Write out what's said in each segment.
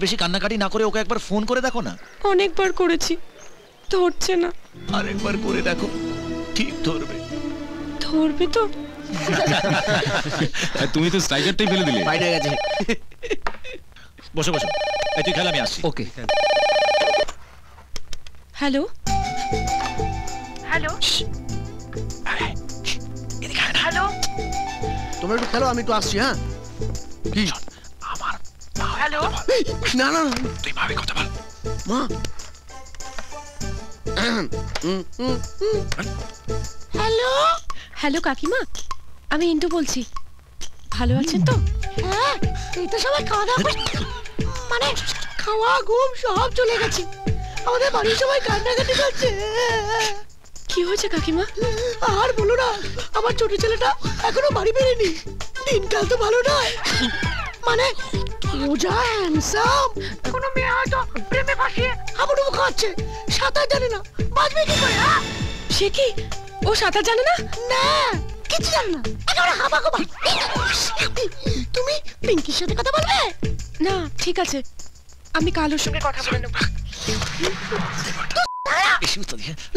বেশি কান্নাকাটি না করে ওকে একবার ফোন করে দেখো না। অনেকবার করেছি, ধরছে না। আরেকবার করে দেখো, ঠিক ধরবে। ধরবে তো? তুমি তো স্ট্রাইকারটাই ফেলে দিলে। বাইরে গেছে। বসো বসো, এই তুই খেল, আমি আসছি। ওকে। হ্যালো হ্যালো হ্যালো, তোমরা একটু খেলো, আমি একটু আসছি। হ্যাঁ কি আমার হ্যালো। না না তুই ভাবে কথা বল। মা হ্যালো হ্যালো কাকিমা, আমি ইন্টু বলছি। ভালো আছেন তো? হ্যাঁ, এই তো সবাই খাওয়া দাওয়া করছে, মানে খাওয়া ঘুম সব চলে গেছে। আমাদের বাড়ির সবাই কান্নাকাটি করছে। কি হয়েছে কাকিমা? আর বলো না, আমার ছোট ছেলেটা এখনো বাড়ি ফেরেনি। দিনকাল তো ভালো নয়, মানে রোজা হ্যান্ডসাম, কোনো মেয়ে হয়তো প্রেমে ফাঁসিয়ে হাবুডুবু খাচ্ছে, সাঁতার জানে না, বাঁচবে কি করে? সে কি, ও সাঁতার জানে না? না, কিছু জানে না, একেবারে হাবাগোবা। তুমি পিঙ্কির সাথে কথা বলবে? না ঠিক আছে, আমি কালোর সঙ্গে কথা বলে নেব।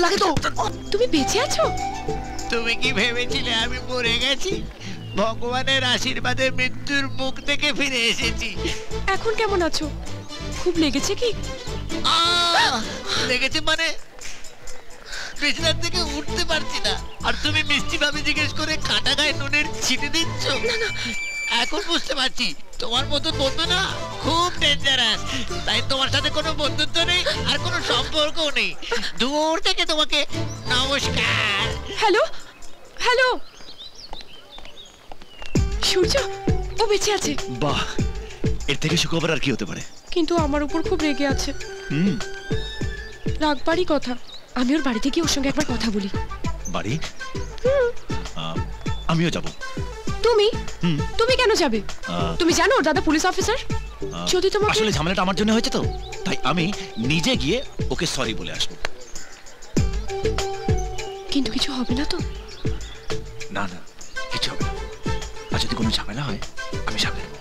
লাগে তো। তুমি বেঁচে আছো? তুমি কি ভেবেছিলে আমি মরে গেছি? ভগবানের আশীর্বাদে মৃত্যুর মুখ থেকে ফিরে এসেছি। এখন কেমন আছো? খুব লেগেছে কি? লেগেছে মানে বিছানার থেকে উঠতে পারছি না, আর তুমি মিষ্টি ভাবে জিজ্ঞেস করে কাটা গায়ে নুনের ছিটে দিচ্ছ। এখন বুঝতে পারছি তোমার মতন বন্ধু না খুব ডেঞ্জারাস। তাই তোমার সাথে কোনো বন্ধুত্ব নেই, আর কোনো সম্পর্কও নেই। দূর থেকে তোমাকে নমস্কার। হ্যালো হ্যালো, সূর্য, ও বেঁচে আছে। বাহ, এর থেকে সুখবর আর কি হতে পারে? কিন্তু আমার উপর খুব রেগে আছে। রাগবারই কথা। আমি ওর বাড়িতে গিয়ে ওর সঙ্গে একবার কথা বলি। বাড়ি? আমিও যাব। তুমি তুমি কেন যাবে? তুমি জানো ওর দাদা পুলিশ অফিসার। যদি তোমাকে, আসলে ঝামেলাটা আমার জন্য হয়েছে তো, তাই আমি নিজে গিয়ে ওকে সরি বলে আসবো। কিন্তু কিছু হবে না তো? না না, কিছু হবে না। আর যদি কোনো ঝামেলা হয় আমি সামলে নেব।